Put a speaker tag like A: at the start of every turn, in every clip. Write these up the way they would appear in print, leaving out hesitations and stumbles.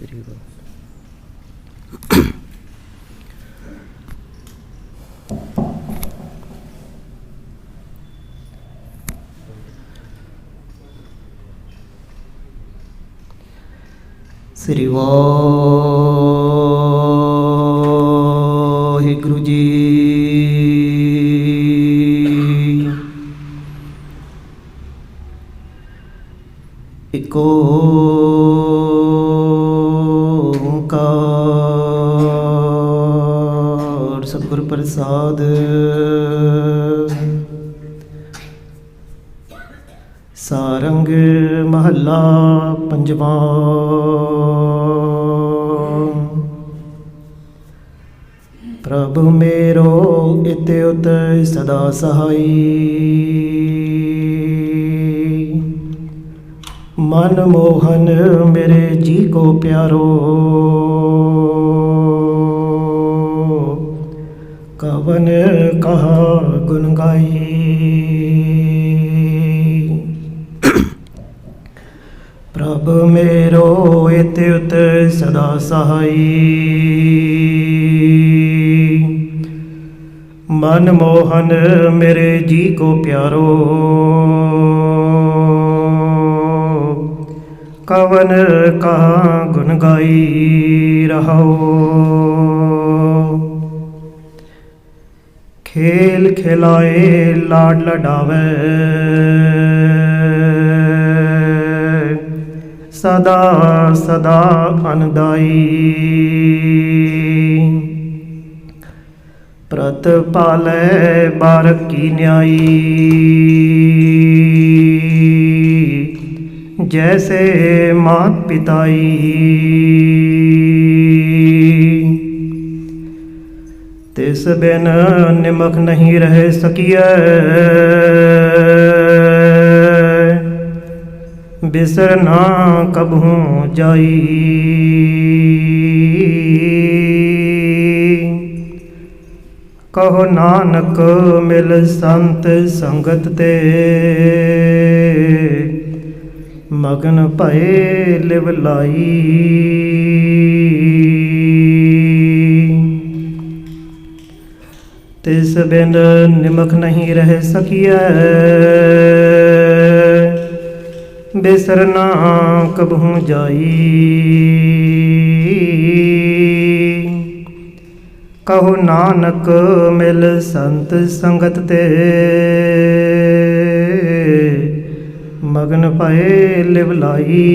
A: ਸ੍ਰੀ ਵਾਹਿਗੁਰੂ। ਸ੍ਰੀ ਵਾਹਿਗੁਰੂ ਜੀ। ਇਕ ਓਂਕਾਰ ਸਤਿਗੁਰ ਪ੍ਰਸਾਦ। ਸਾਰੰਗ ਮਹੱਲਾ ਪੰਜਵਾਂ। ਪ੍ਰਭ ਮੇਰੋ ਇਤਿ ਉਤ ਸਦਾ ਸਹਾਈ। ਮਨ ਮੋਹਨ ਮੇਰੇ ਜੀ ਕੋ ਪਿਆਰੋ। ਕਵਨ ਕਹਾ ਗੁਣ ਗਾਈ। ਪ੍ਰਭ ਮੇਰੋ ਇਤਿ ਉਤ ਸਦਾ ਸਹਾਈ। ਮਨ ਮੋਹਨ ਮੇਰੇ ਜੀ ਕੋ ਪਿਆਰੋ। ਕਵਨ ਕਹਾ ਗੁਣ ਗਾਈ ਰਹਾਓ। ਖੇਲ ਖਿਲਾਏ ਲਾਡ ਲਡਾਵੇ। ਸਦਾ ਸਦਾ ਅਨਦਾਈ। ਪ੍ਰਤ ਪਾਲੈ ਬਾਰਕ ਕੀ ਨਿਆਈ। जैसे मात पिताई। तिस बिन निमक नहीं रह सकिए। बिसर ना कबहू जाई। कहो नानक मिल संत संगत ते। मगन भये लिव लाई। तिस बिन निमक नहीं रह सकिए। बिसरना कबहू जाई। कहो नानक मिल संत संगत ते। मगन भये लिव लाई।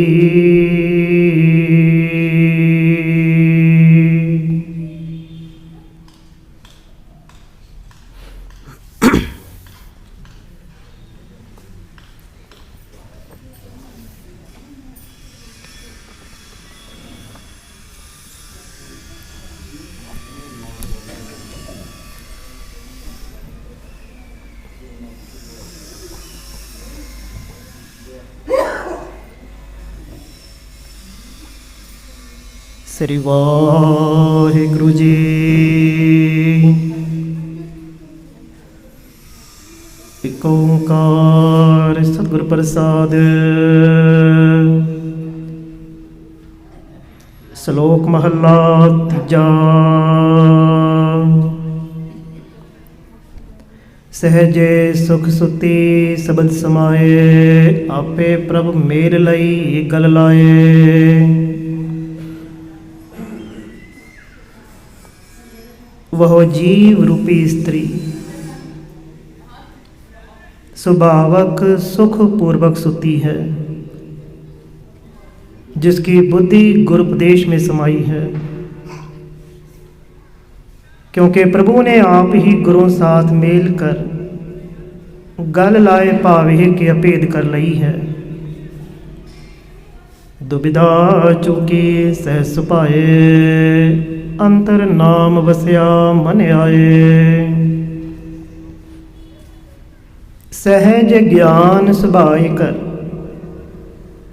A: ਸ੍ਰੀ ਵਾਹਿਗੁਰੂ ਜੀ। ਇਕ ਓਂਕਾਰ ਸਤਿਗੁਰ ਪ੍ਰਸਾਦ। ਸ਼ਲੋਕ ਮਹੱਲਾ ਤੀਜਾ। ਸਹਿਜੇ ਸੁਖ ਸੁਤੀ ਸਬਦ ਸਮਾਏ। ਆਪੇ ਪ੍ਰਭ ਮੇਰ ਲਈ ਗਲ ਲਾਏ। वह जीव रूपी स्त्री स्वभावक सुख पूर्वक सुती है। जिसकी बुद्धि गुरुपदेश में समाई है। क्योंकि प्रभु ने आप ही गुरु साथ मेल कर गल लाए भावे के अभेद कर लई है। दुविधा चूकी सह सुभाए। अंतर नाम वसया मन आए। सहज ज्ञान सुभाए कर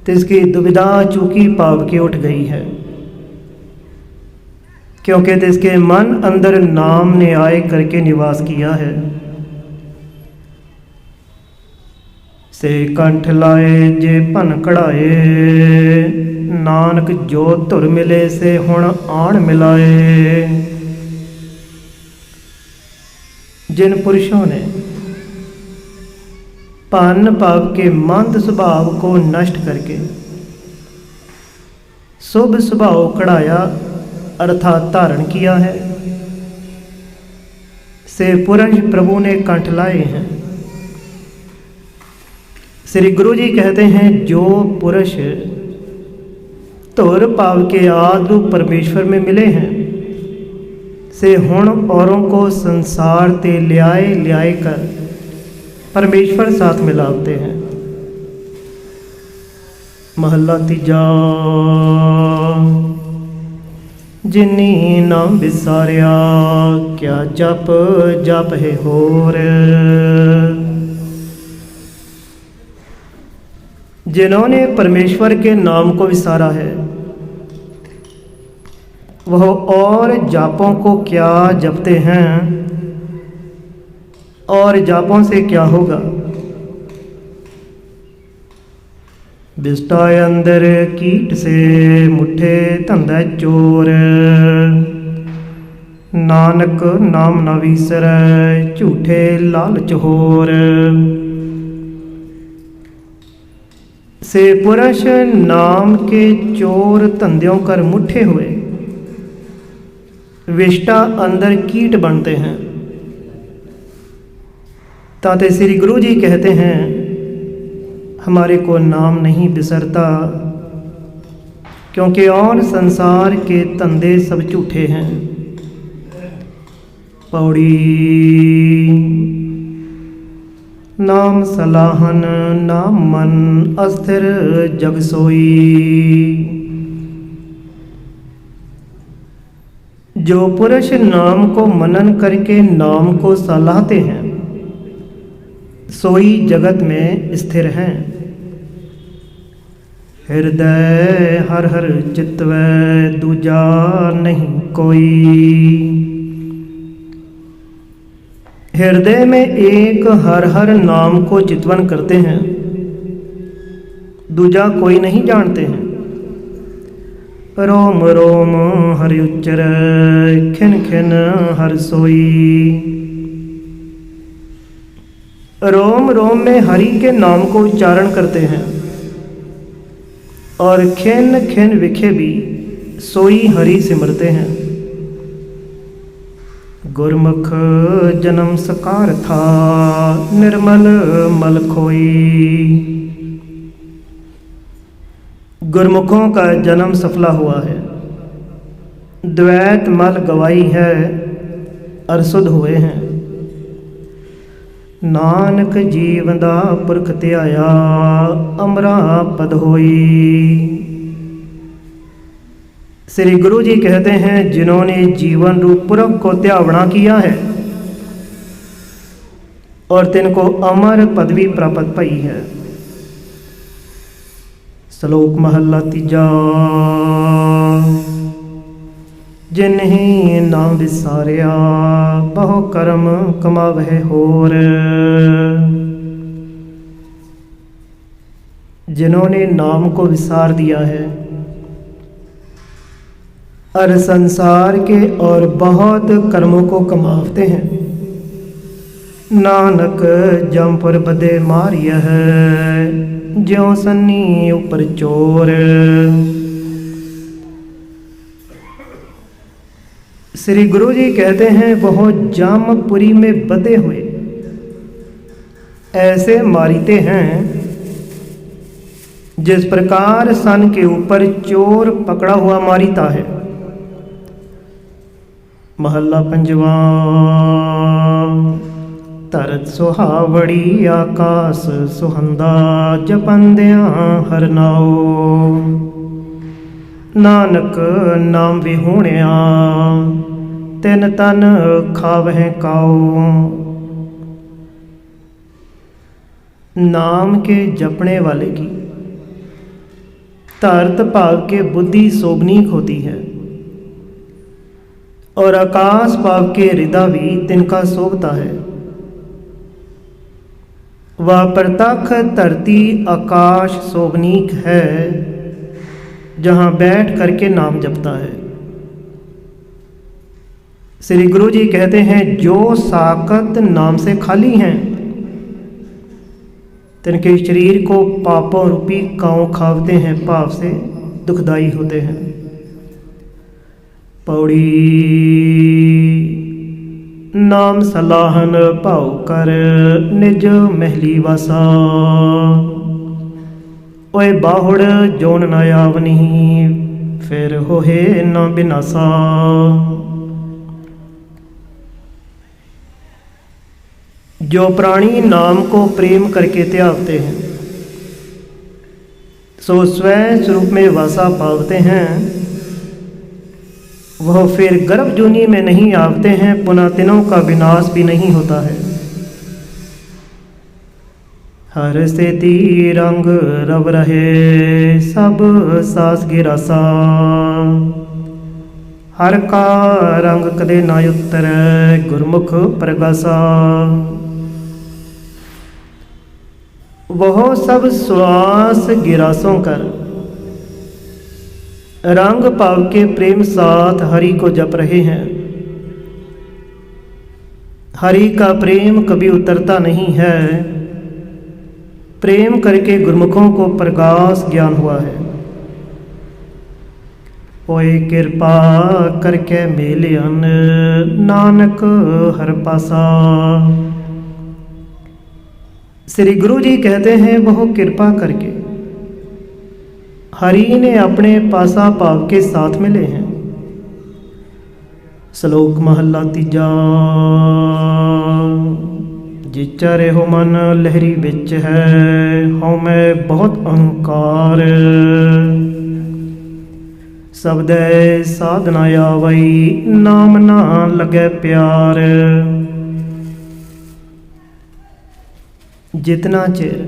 A: तिसकी दुविधा चूकी पाव के उठ गई है। क्योंकि तिसके मन अंदर नाम ने आए करके निवास किया है। से कंठ लाए जे भन कढ़ाए, नानक जो धुर मिले से हुण आण मिलाए। जिन पुरुषों ने भन भाव के मंद स्वभाव को नष्ट करके शुभ स्वभाव कढ़ाया अर्थात धारण किया है, से पुरुष प्रभु ने कंठ लाए हैं। श्री गुरु जी कहते हैं, जो पुरुष धुर भाव के आदि परमेश्वर में मिले हैं, से हुण औरों को संसार ते ल्याए कर परमेश्वर साथ मिलाते हैं। महला तीजा। जिनी नाम विसारिया, क्या जप जप है होर। जिन्होंने परमेश्वर के नाम को विसारा है, वह और जापों को क्या जपते हैं, और जापों से क्या होगा। बिस्टाए अंदर कीट से, मुठे धंधा चोर। नानक नाम न विसर, झूठे लालच होर। से पुरुष नाम के चोर धंधों कर मुठे हुए विष्टा अंदर कीट बनते हैं। ताते श्री गुरु जी कहते हैं, हमारे को नाम नहीं बिसरता, क्योंकि और संसार के धंधे सब झूठे हैं। पौड़ी। नाम सलाहन नाम मन, अस्थिर जग सोई। जो पुरुष नाम को मनन करके नाम को सलाहते हैं, सोई जगत में स्थिर हैं। हृदय हर हर चित्तवै, दूजा नहीं कोई। हृदय में एक हर हर नाम को चितवन करते हैं, दूजा कोई नहीं जानते हैं। रोम रोम हरि उच्चर, खिन खिन हर सोई। रोम रोम में हरि के नाम को उच्चारण करते हैं, और खिन खिन विखे भी सोई हरि सिमरते हैं। गुरमुख जन्म सकार था, निर्मल मल खोई। गुरमुखों का जन्म सफला हुआ है, द्वैत मल गवाई है, और शुद्ध हुए हैं। नानक जीवन दा पुरख त्याया, अमरा पद होई। श्री गुरु जी कहते हैं, जिन्होंने जीवन रूप पुरख को त्यावना किया है और तिनको अमर पदवी प्राप्त पाई है। श्लोक महला तीजा। जिन्हीं नाम विसारिया, बहु कर्म कमावह होर। जिन्होंने नाम को विसार दिया है और संसार के और बहुत कर्मों को कमावते हैं, नानक जमपुर बदे मारिया है, ज्यों सन्नी ऊपर चोर। श्री गुरु जी कहते हैं, वह जामपुरी में बदे हुए ऐसे मारीते हैं जिस प्रकार सन के ऊपर चोर पकड़ा हुआ मारीता है। महला पंजवा। तरत सुहावड़ी आकाश सुहंदा, जपंदिया हर नाओ। नानक नाम विहूणिया, तिन तन खावह काओ। नाम के जपने वाले की धरत भाव के बुद्धि शोभनीक होती है, और आकाश भाव के हृदय भी तिनका शोभता है। वह प्रतख धरती आकाश शोभनीक है, जहाँ बैठ करके नाम जपता है। श्री गुरु जी कहते हैं, जो साकत नाम से खाली हैं, तिनके शरीर को पापों रूपी कांव खावते हैं, पाप से दुखदाई होते हैं। पौड़ी नाम सलाहन भाव कर निज महली वासा, ओए बाहुड़ जोन न आवनी फिर होहे न बिनासा। जो प्राणी नाम को प्रेम करके त्यागते हैं, सो स्वयं स्वरूप में वासा पावते हैं। वह फिर गर्भ जूनी में नहीं आवते हैं, पुनः तिनों का विनाश भी नहीं होता है। हर से ती रंग रव रहे सब सास गिरासा, हर का रंग कदे ना उतर गुरमुख प्रगासा। वह सब श्वास गिरासों कर रंग पाव के प्रेम साथ हरि को जप रहे हैं। हरि का प्रेम कभी उतरता नहीं है। प्रेम करके गुरमुखों को प्रकाश ज्ञान हुआ है। ओए कृपा करके मेलियन नानक हर पासा। श्री गुरु जी कहते हैं, वह कृपा करके हरि ने अपने पासा पाव के साथ मिले हैं। श्लोक महला तीजा। जिचा रेहो मन लहरी बिच है, हूँ मैं बहुत अहंकार। शब्दै साधना आवई, नाम ना लगे प्यार। जितना चिर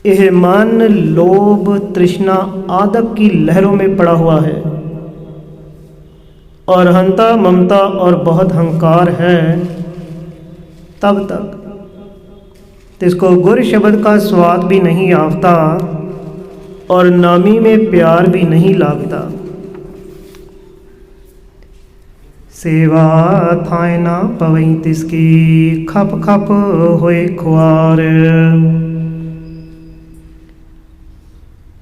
A: यह मन लोभ तृष्णा आदक की लहरों में पड़ा हुआ है और हंता ममता और बहुत अहंकार है, तब तक इसको गुर शब्द का स्वाद भी नहीं आवता और नामी में प्यार भी नहीं लागता। सेवा थाय ना पवई तिसकी, खप खप होए खुआर।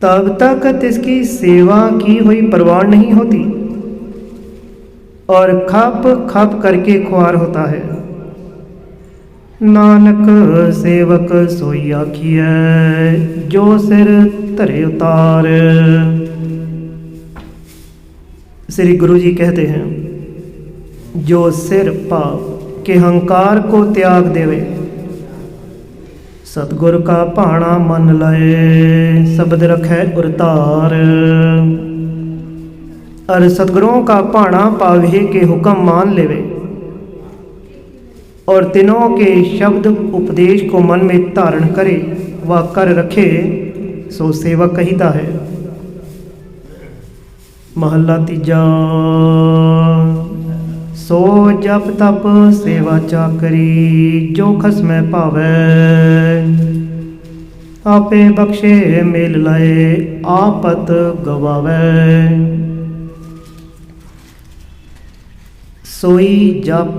A: तब तक तिसकी सेवा की हुई परवाह नहीं होती और खप खप करके खुआर होता है। नानक सेवक सोई आखिए, जो सिर धरे उतार। श्री गुरु जी कहते हैं, जो सिर पाप के अहंकार को त्याग देवे, सतगुर का भाणा मन लए, शब्द रखे उरतार। और सतगुरों का भाणा पावे के हुक्म मान लेवे और तीनों के शब्द उपदेश को मन में धारण करे व कर रखे, सो सेवक कहिता है। महला तीजा। सो जप तप सेवा चाकरी, जो खसमै पावै। आपे बख्शे मेल लाए, आपत गवावै। सोई जप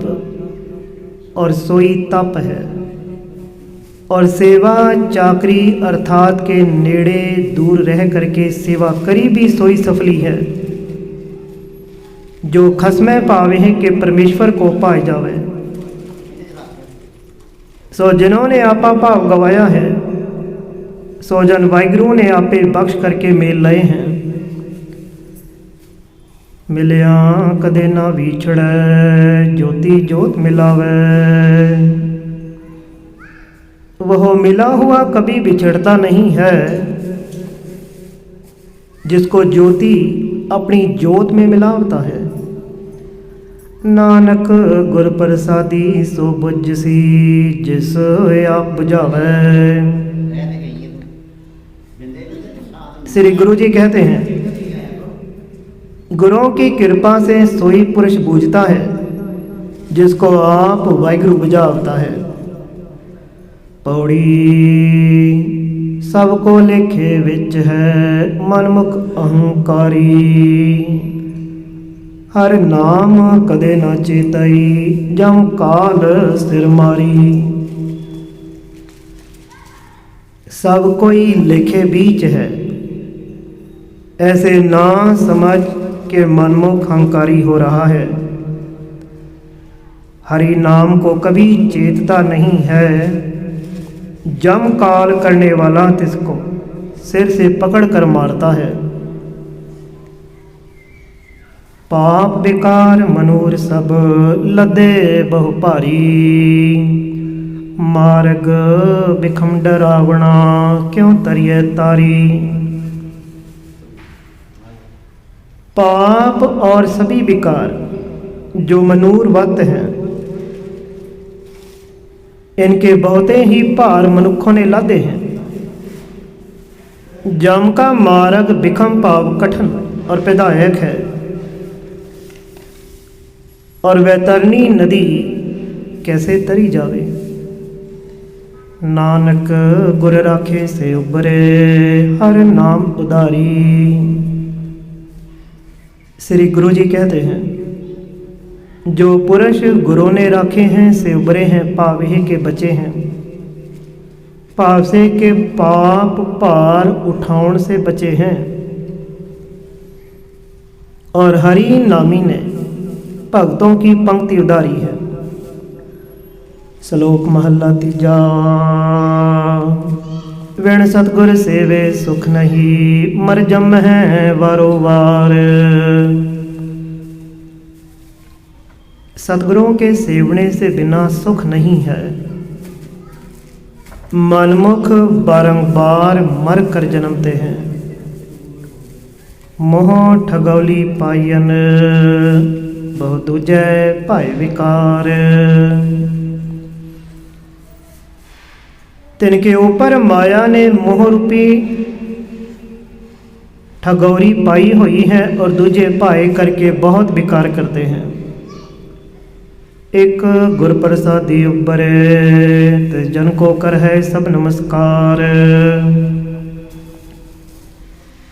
A: और सोई तप है और सेवा चाकरी अर्थात के नेड़े दूर रह करके सेवा करी भी सोई सफली है, जो खसमै पावे हैं कि परमेश्वर को पाए जावे। सो जिन्होंने आपा भाव गवाया है, सो जन वाहिगुरु ने आपे बख्श करके मेल लए हैं। मिलिया कदे ना विछड़ै, ज्योति ज्योत मिलावै। वह मिला हुआ कभी बिछड़ता नहीं है, जिसको ज्योति अपनी ज्योत में मिलावता है। नानक गुर प्रसादी सो बुझसी, जिस आप बुझावै। श्री गुरु जी कहते हैं, गुरुओं की कृपा से सोई पुरुष बूझता है, जिसको आप वाहिगुरु बुझावता है। पौड़ी सबको लेखे विच है मनमुख अहंकारी। हर नाम कदे न चेतई जम काल सिर मारी। सब कोई लेखे बीच है ऐसे ना समझ के मनमुख अहंकारी हो रहा है। हरि नाम को कभी चेतता नहीं है। जम काल करने वाला तिसको सिर से पकड़ कर मारता है। पाप बेकार मनूर सब लदे बहु भारी। मार्ग बिखम डरावना क्यों तरिए तारी। पाप और सभी विकार जो मनूर वक्त हैं, इनके बहुते ही भार मनुखों ने लादे हैं। जम का मार्ग बिखम पाव कठिन और पैदायक है, और वैतरनी नदी कैसे तरी जावे। नानक गुर राखे से उबरे हर नाम उदारी। श्री गुरु जी कहते हैं, जो पुरुष गुरु ने राखे हैं से उबरे हैं, पावे के बचे हैं। पाप से के पाप पार उठाउण से बचे हैं। और हरि नामी ने भक्तों की पंक्ति उदारी है। श्लोक महला तीजा। विण सतगुर सेवे सुख नहीं मर जम है वारो वार। सतगुरुओं के सेवने से बिना सुख नहीं है। मनमुख बारंबार मर कर जन्मते हैं। मोह ठगौली पायन बहु दूजै भाई विकार। तिनके ऊपर माया ने मोह रूपी ठगौरी पाई हुई है और दूजे भाई करके बहुत विकार करते हैं। एक गुर प्रसादी उबरे ते जन को कर है सब नमस्कार।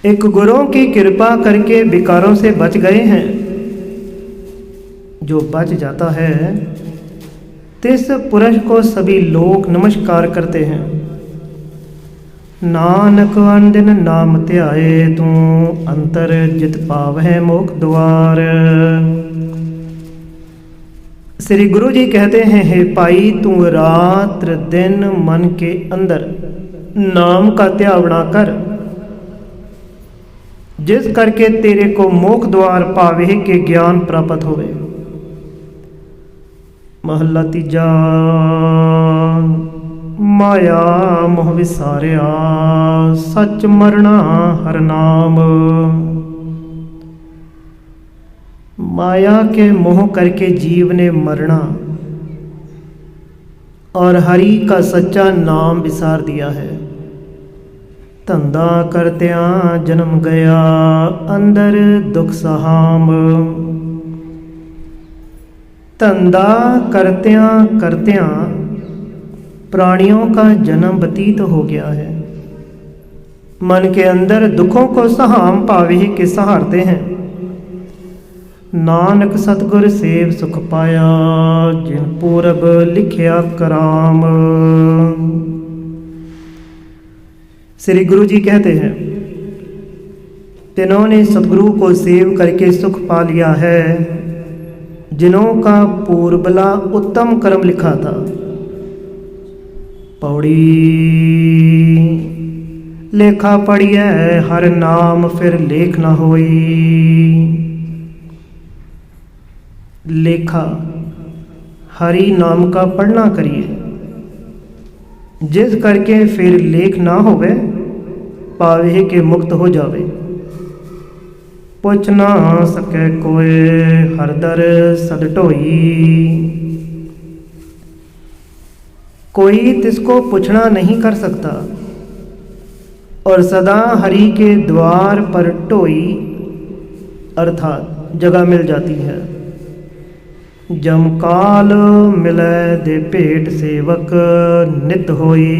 A: एक गुरुओं की कृपा करके विकारों से बच गए हैं। जो बच जाता है तिस पुरुष को सभी लोग नमस्कार करते हैं। नानक अंदिन नाम ध्याए तू अंतर जित पाव है मोक्ष द्वार। श्री गुरु जी कहते हैं, हे पाई तू रात्र दिन मन के अंदर नाम का ध्यावना कर, जिस करके तेरे को मोक्ष द्वार पावे के ज्ञान प्राप्त होवे। महला तीजा। माया मोह विसारिया सच मरना हर नाम। माया के मोह करके जीव ने मरना और हरि का सच्चा नाम विसार दिया है। धंधा करत्या जन्म गया अंदर दुख सहाम। धंधा करत्या करत्या प्राणियों का जन्म व्यतीत हो गया है। मन के अंदर दुखों को सहाम पावे के सहारते हैं। नानक सतगुर सेव सुख पाया जिन पूरब लिखिया कराम। श्री गुरु जी कहते हैं, जिन्होंने सतगुरु को सेव करके सुख पा लिया है, जिन्हों का पूर्वला उत्तम कर्म लिखा था। पौड़ी लेखा पढ़िए हर नाम फिर लेख न होई। लेखा हरि नाम का पढ़ना करिए, जिस करके फिर लेख ना होवे, पावे के मुक्त हो जावे। पुछ ना सके कोई हरदर सद ढोई। कोई तिसको पूछना नहीं कर सकता और सदा हरि के द्वार पर ढोई अर्थात जगह मिल जाती है। जमकाल मिलै दे भेंट सेवक नित होई।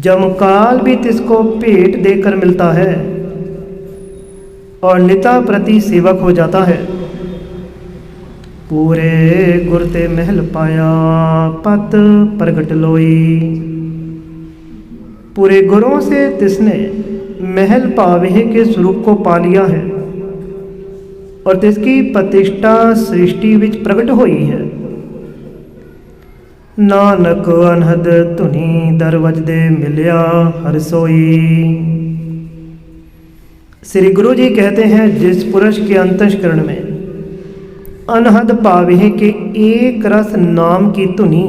A: जमकाल भी तिसको भेंट देकर मिलता है और निता प्रति सेवक हो जाता है। पूरे गुर ते महल पाया पत प्रगट लोई। पूरे गुरों से तिसने महल पावे के स्वरूप को पा लिया है और तिसकी प्रतिष्ठा सृष्टि विच प्रगट हुई है। नानक अनहद धुनी दर वजदे मिलिया हर सोई। श्री गुरु जी कहते हैं, जिस पुरुष के अंतःकरण में अनहद पावे के एक रस नाम की धुनी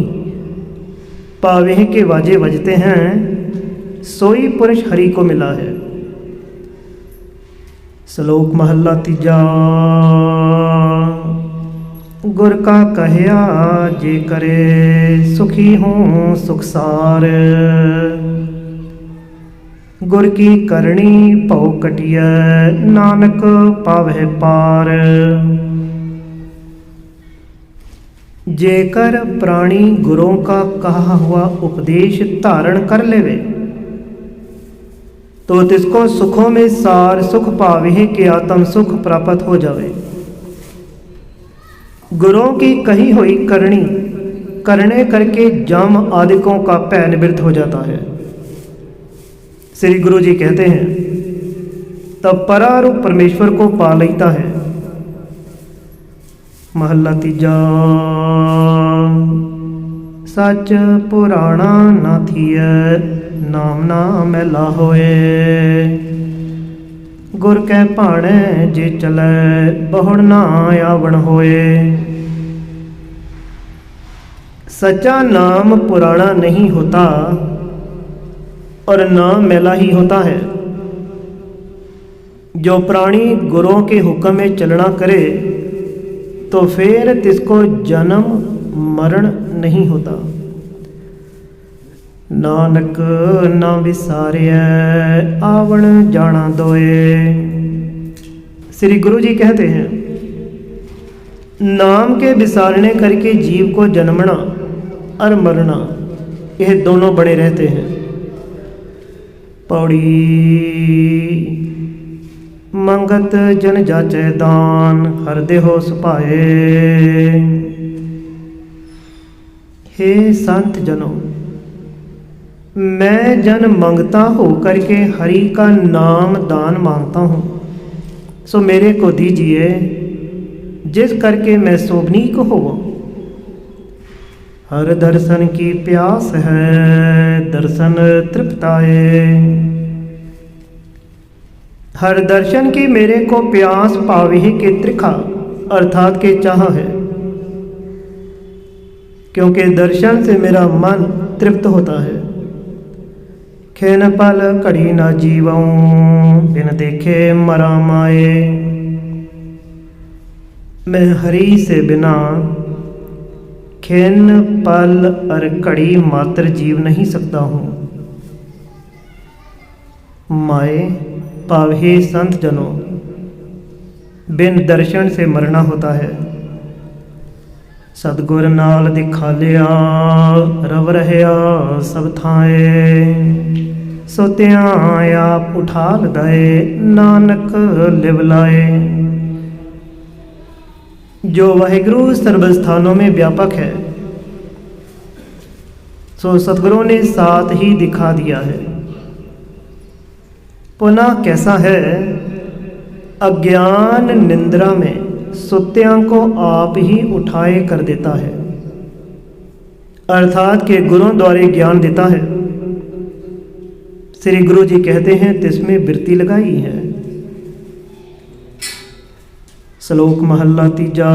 A: पावे के वाजे बजते हैं, सोई पुरुष हरि को मिला है। श्लोक महला तीजा। गुर का कहया जे करे सुखी हूँ सुखसार। गुर की करणी भव कटिय नानक पावह पार। जेकर प्राणी गुरों का कहा हुआ उपदेश धारण कर लेवे तो तिसको सुखों में सार सुख पावे के आत्म सुख प्राप्त हो जावे। गुरों की कही हुई करनी करने करके जम आदिकों का भय निवृत्त हो जाता है। श्री गुरु जी कहते हैं, तब परारूप परमेश्वर को पा लेता है। महला तीजा। सच पुराणा ना थिय नाम ना मैला होए। गुर कै भाणे जे चलै बहुड़ ना आवण होए। सच्चा नाम पुराना नहीं होता और नाम मैला ही होता है। जो प्राणी गुरुओं के हुक्म में चलना करे तो फिर तिसको जन्म मरण नहीं होता। नानक ना विसारिय आवण जाना दोए। श्री गुरु जी कहते हैं, नाम के विसारने करके जीव को जन्मना और मरना यह दोनों बड़े रहते हैं। पौड़ी। मंगत जन जाचै दान हर देहो सुपाए। हे संत जनों, मैं जन मंगता हो करके हरि का नाम दान मांगता हूँ, सो मेरे को दीजिए जिस करके मैं शोभनीक हो। हर दर्शन की प्यास है दर्शन तृप्ताए। हर दर्शन की मेरे को प्यास पावे के त्रिखा अर्थात के चाह है, क्योंकि दर्शन से मेरा मन तृप्त होता है। खेन पल घड़ी ना जीवऊं बिन देखे मरा माए। मैं हरि से बिना खेन पल और घड़ी मात्र जीव नहीं सकता हूँ। माए पावे संत जनों, बिन दर्शन से मरना होता है। सतगुर नाल दिखा लिया रव रहया सब थाए। सोत्या आप उठा लदाए नानक लिव लाए। जो वाहिगुरु सर्वस्थानों में व्यापक है, सो सतगुरु ने साथ ही दिखा दिया है। पुनः कैसा है, अज्ञान निंद्रा में सुत्यां को आप ही उठाए कर देता है, अर्थात के गुरुओं द्वारा ज्ञान देता है। श्री गुरु जी कहते हैं, तिसमें वृत्ति लगाई है। श्लोक महला तीजा।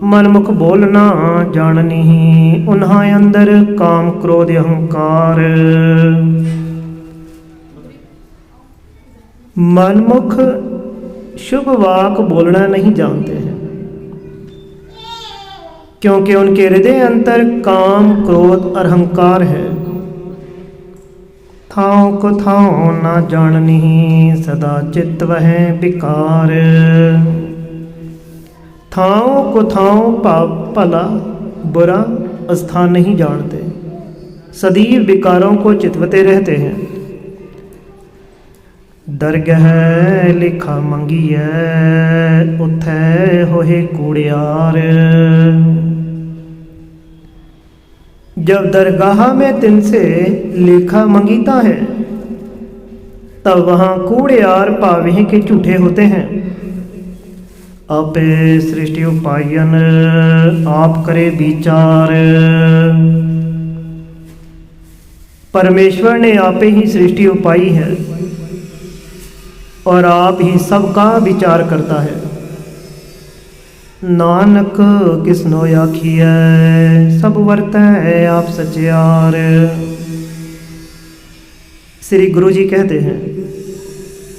A: मनमुख बोलना जाननी उन्हा अंदर काम क्रोध अहंकार। मनमुख शुभ वाक बोलना नहीं जानते हैं, क्योंकि उनके हृदय अंतर काम क्रोध और अहंकार है। थाओ को थाओ ना जाननी सदा चित्त वह विकार। ठाव को ठाव भला बुरा स्थान नहीं जानते, सदैव विकारों को चितवते रहते हैं। दरगह लिखा मंगिए उथे होए कूड़ियार। जब दरगाह में तिनसे लेखा मंगीता है तब वहाँ कूड़ियार पावे के झूठे होते हैं। आपे सृष्टि उपायन आप करे विचार। परमेश्वर ने आपे ही सृष्टि उपाई है और आप ही सबका विचार करता है। नानक किसनो आखिए सब वर्तै आप सचियार। श्री गुरु जी कहते हैं,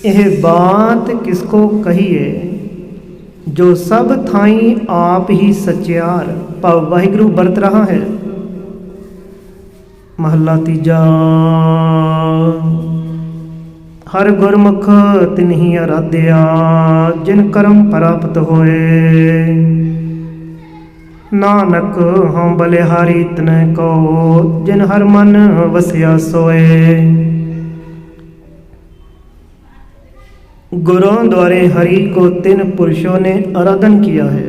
A: यह बात किसको कहिए जो सब थाई आप ही सचियार भाव वाहिगुरु बरत रहा है। महला तीजा। हर गुरमुख तिन्ही आराध्या जिन कर्म प्राप्त होए। नानक हम बलिहारी तन को जिन हर मन वसिया सोए। गुरुओं द्वारे हरि को 3 पुरुषों ने आराधन किया है,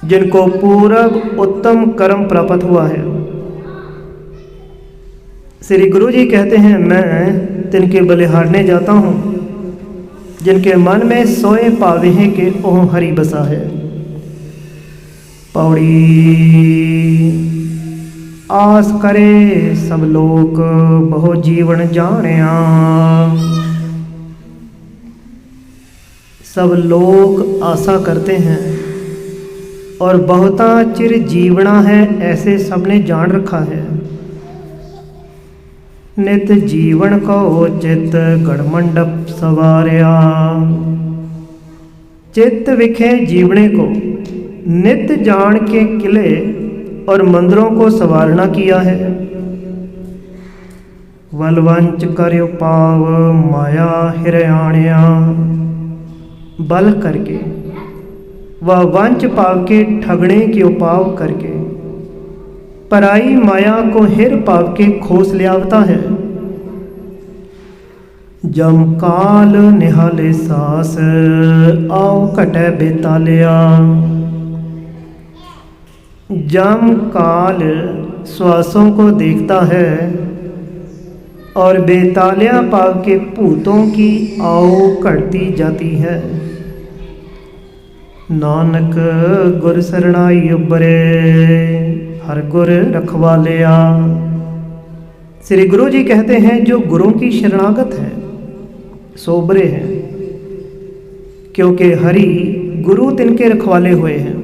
A: जिनको पूर्व उत्तम कर्म प्राप्त हुआ है। श्री गुरु जी कहते हैं, मैं तिनके बलिहारने जाता हूँ जिनके मन में सोए पावे हैं कि ओह हरि बसा है। पौड़ी आस करे सब लोग बहु जीवन जानिया। सब लोग आशा करते हैं और बहुता चिर जीवना है, ऐसे सबने जान रखा है। नित जीवन को चित गढ़मंडप सवारिया। चित विखे जीवने को नित जान के किले और मंदिरों को संवारना किया है। वलवंच कर पाव माया हिरयाणिया। बल करके वह वंच पाव के ठगने के उपाव करके पराई माया को हिर पाव के खोस ले आवता है। जम काल निहाले सास आओ कटे बेतालिया। जम काल श्वासों को देखता है और बेतालिया पाव के भूतों की आओ कटती जाती है। नानक गुर शरणाई उबरे हर गुर रखवालिया। श्री गुरु जी कहते हैं, जो गुरु की शरणागत है सोबरे हैं, क्योंकि हरि गुरु तिनके रखवाले हुए हैं।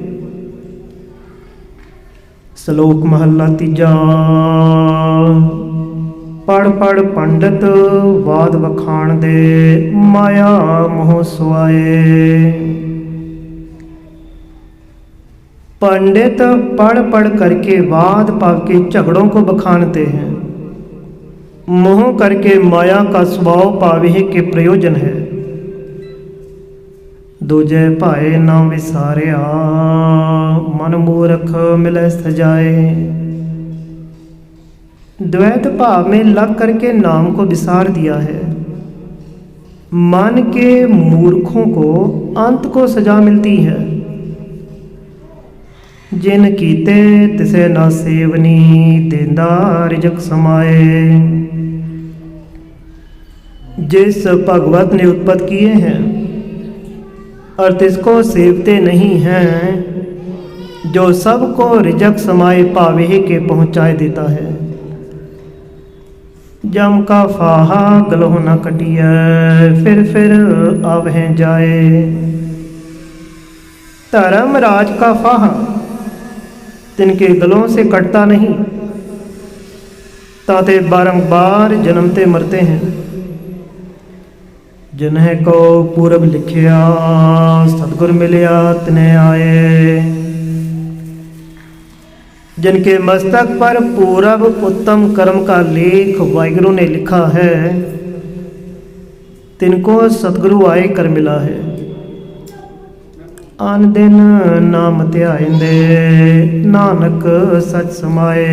A: श्लोक महला तीजा। पढ़ पढ़ पंडित वाद वखाण दे माया मोह सुआए। पंडित पढ़ पढ़ करके वाद पाव के झगड़ों को बखानते हैं। मोह करके माया का स्वभाव पावे के प्रयोजन है। दूजे भाए ना विसारिया मन मूर्ख मिले सजाए। द्वैत भाव में लग करके नाम को विसार दिया है। मन के मूर्खों को अंत को सजा मिलती है। जिन कीते तिसे ना सेवनी देंदा रिजक समाए। जिस भगवत ने उत्पत्ति किए हैं और तिसको सेवते नहीं हैं, जो सबको रिजक समाए पावे के पहुँचाए देता है। जम का फाहा गलोह न कटिए फिर आवह जाए। धर्म राज का फाहा तिनके गलों से कटता नहीं, ताते बारंबार जन्मते मरते हैं। जिन्हें को पूरब लिखिया सतगुर मिलिया तिने आए। जिनके मस्तक पर पूरब उत्तम कर्म का लेख वाहिगुरु ने लिखा है, तिनको सतगुरु आए कर मिला है। आन दिन नाम ध्याइंदे नानक सच समाए।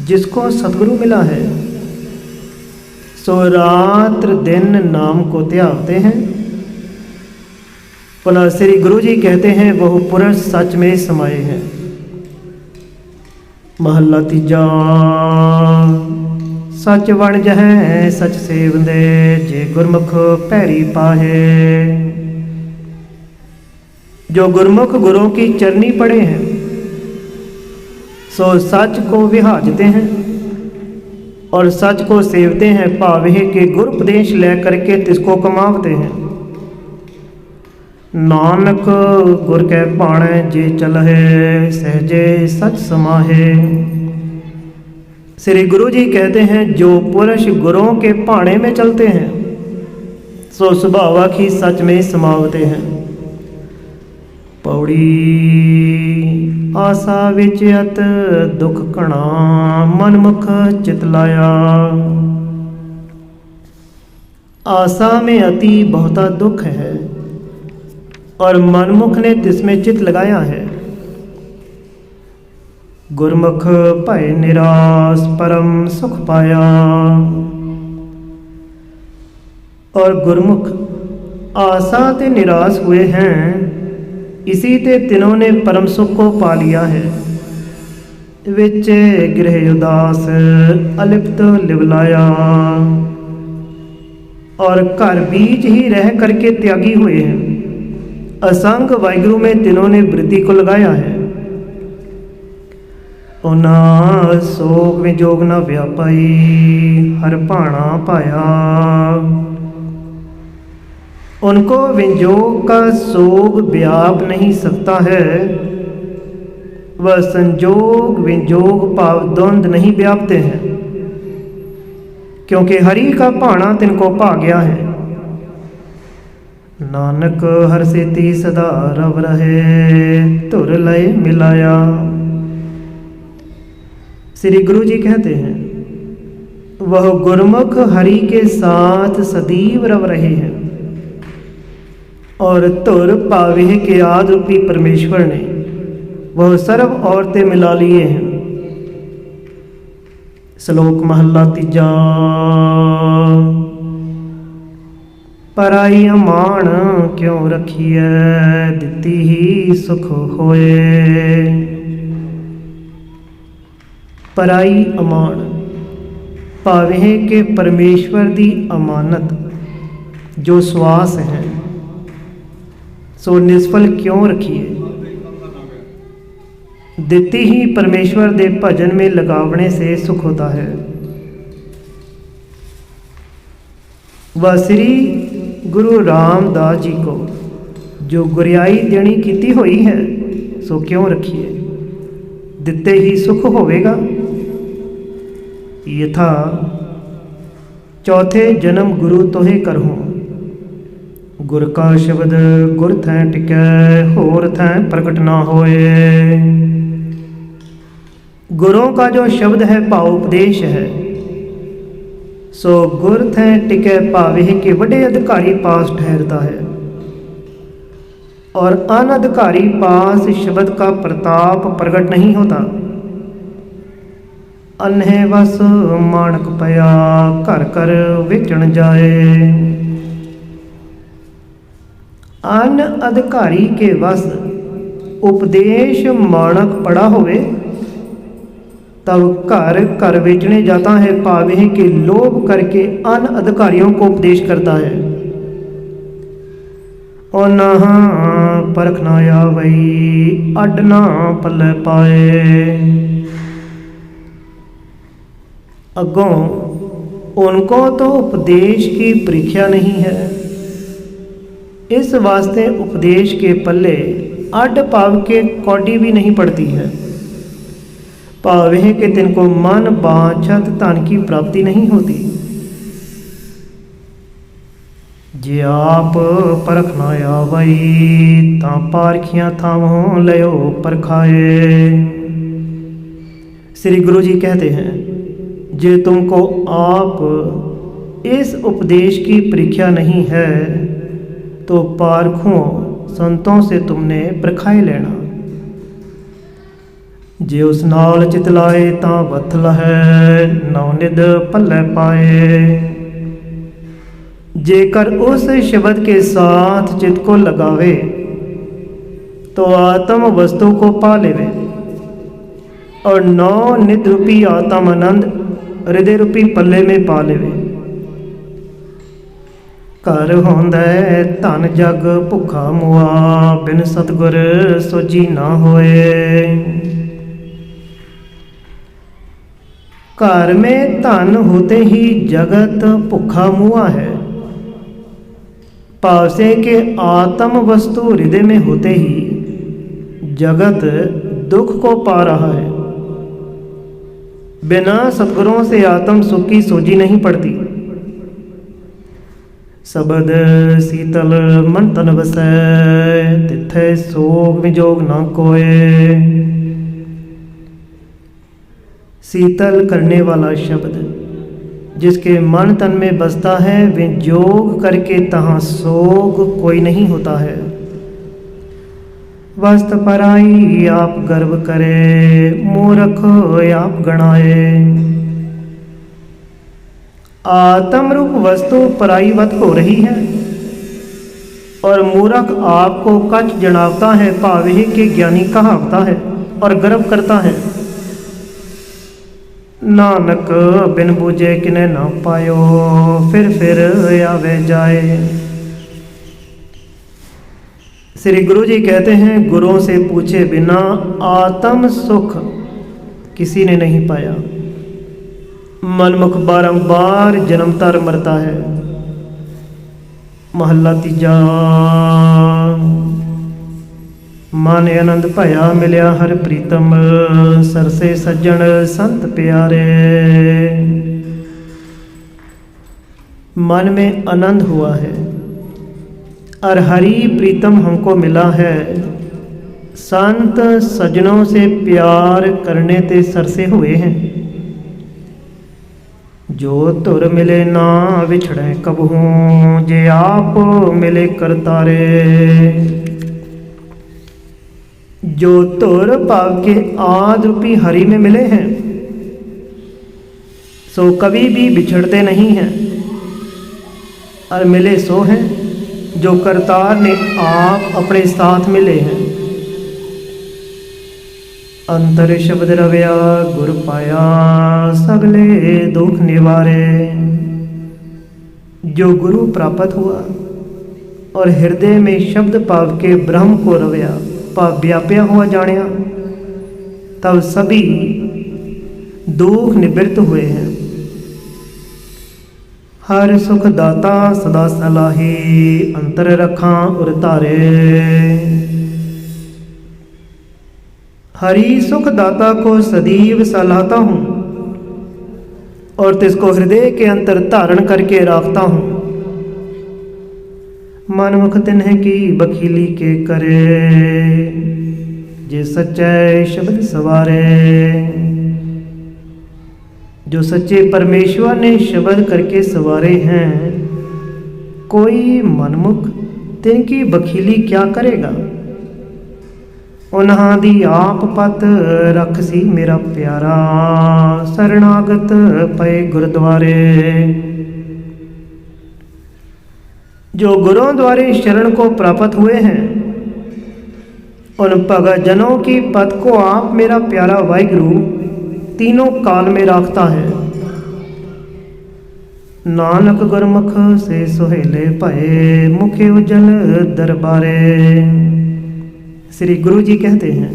A: जिसको सतगुरु मिला है सो रात्र दिन नाम को ध्याते हैं। भला श्री गुरु जी कहते हैं वह पुरुष सच में समाये हैं। महला तीजा। सच वणज है सच सेवंदे जे गुरमुख पैरी पाहे। जो गुरमुख गुरुओं की चरनी पड़े हैं सो सच को विहाजते हैं और सच को सेवते हैं। भावे के गुरुपदेश ले करके तिसको कमावते हैं। नानक गुर कै पाणै जे चलहे सहजे सच समाहे। श्री गुरु जी कहते हैं जो पुरुष गुरुओं के पाणे में चलते हैं सो स्वभावक ही सच में समावते हैं। पौड़ी। आशा विच अत दुख कणा मनमुख चित लाया। आशा में अति बहुता दुख है और मनमुख ने तिसमें चित लगाया है। गुरमुख भय निराश परम सुख पाया। और गुरमुख आशा ते निराश हुए हैं इसी ते तिन्हों ने परम सुख को पा लिया है। विच गृह उदास अलिप्त लिवलाया। और घर बीच ही रह करके त्यागी हुए हैं। असंग वाहिगुरु में तिन्हों ने वृत्ति को लगाया है। उना सोग विजोग न व्यापाई हर भाणा पाया। उनको विजोग का सोग व्याप नहीं सकता है। वह संजोग विजोग भाव द्वंद नहीं व्यापते हैं क्योंकि हरि का भाणा तिनको पा गया है। नानक हर सेती सदा रव रहे तुर लय मिलाया। श्री गुरु जी कहते हैं वह गुरमुख हरि के साथ सदैव रव रहे हैं और तुर पावे के आदि रूपी परमेश्वर ने वह सर्व औरतें मिला लिए हैं। श्लोक महला तीजा। पराई अमान क्यों रखिए दिती ही सुख होए। पराई अमान पावे के परमेश्वर दी अमानत जो श्वास है सो निष्फल क्यों रखिए। दिती ही परमेश्वर दे भजन में लगावने से सुख होता है। वह श्री गुरु रामदास जी को जो गुरियाई देनी कीती हुई है सो क्यों रखिए। दिते ही सुख होवेगा। यथा चौथे जन्म गुरु तोहे करहूँ। गुर का शब्द गुर थैं टिकै होर थैं प्रकट ना होए। गुरों का जो शब्द है भाव उपदेश है सो गुर थैं टिकै पावे के बड़े अधिकारी पास ठहरता है और अनधिकारी पास शब्द का प्रताप प्रकट नहीं होता। अन्हे वस माणक पया घर कर विचण जाए। अन अधिकारी के वस उपदेश माणक पड़ा होवे तब घर घर बेचने जाता है। पावे के लोभ करके अन अधिकारियों को उपदेश करता है। और नहा परखना आवई अडना पल्ले पाए। अगों उनको तो उपदेश की परीक्षा नहीं है। इस वास्ते उपदेश के पल्ले अड पाव के कौडी भी नहीं पड़ती है। पावे के तिनको मन बाछत धन की प्राप्ति नहीं होती। जे आप परखना आवई तां पारखियां थावों लयो परखाए। श्री गुरु जी कहते हैं जे तुमको आप इस उपदेश की परीक्षा नहीं है तो पारखों संतों से तुमने परखाए लेना। जे उस नाल चित लाए तां वथ लहै, नवनिध पल्लै पाए। जेकर उस शब्द के साथ चित को लगावे तो आत्म वस्तु को पा लेवे, और नौ निध रूपी आत्म आनंद हृदय रूपी पल्ले में पा लेवे। घर होंदै धन जग भुखा मुआ, बिन सतगुर सोजी ना होए। घर में धन होते ही जगत भुखा मुआ है। पासे के आत्म वस्तु हृदय में होते ही जगत दुख को पा रहा है। बिना सतगुरों से आत्म सुख की सोजी नहीं पड़ती। सबद शीतल मन तन वसै, तिथै सोग विजोग न कोय। शीतल करने वाला शब्द जिसके मन तन में बसता है, वे जोग करके तहाँ सोग कोई नहीं होता है। वस्त पराई आप गर्व करे, मूर्ख आप गणाए। आत्म रूप वस्तु पराईवत हो रही है और मूर्ख आपको कच जनावता है। भावे के ज्ञानी कहावता है और गर्व करता है। नानक बिन बूझे किने ना पायो, फिर आवे जाए। श्री गुरु जी कहते हैं, गुरुओं से पूछे बिना आत्म सुख किसी ने नहीं पाया। मनमुख बारंबार जन्मता मरता है। महला तीजा। मन आनंद भया मिलिया हर प्रीतम, सरसे सज्जन संत प्यारे। मन में आनंद हुआ है और हरि प्रीतम हमको मिला है। संत सज्जनों से प्यार करने ते सरसे हुए हैं। जो तुर मिले ना विछड़े कबहूँ, जे आप मिले करतारे। जो तुर भाव के आदि रूपी हरि में मिले हैं सो कभी भी बिछड़ते नहीं हैं, और मिले सो हैं जो करतार ने आप अपने साथ मिले हैं। अंतर शब्द रव्या गुर पाया, सगले दुख निवारे। जो गुरु प्राप्त हुआ और हृदय में शब्द पाव के ब्रह्म को रव्या भाव व्याप्या हुआ जानिया, तब सभी दुख निवृत्त हुए हैं। हर सुख दाता सदा सलाही, अंतर रखा उर तारे। हरि सुख दाता को सदैव सलाहता हूँ और तिसको हृदय के अंतर धारण करके रखता हूँ। मनमुख तिन्ह की बखीली के करे, जे सच्चे शब्द सवारे। जो सच्चे परमेश्वर ने शब्द करके सवारे हैं, कोई मनमुख तिनकी बखीली क्या करेगा। उन्हां दी आप पत रख सी मेरा प्यारा, शरणागत पए गुरुद्वारे। जो गुरुओं द्वारे शरण को प्राप्त हुए हैं, उन भगत जनों की पद को आप मेरा प्यारा वाहिगुरु तीनों काल में रखता है। नानक गुरमुख से सुहेले भये, मुखे उजल दरबारे। श्री गुरु जी कहते हैं,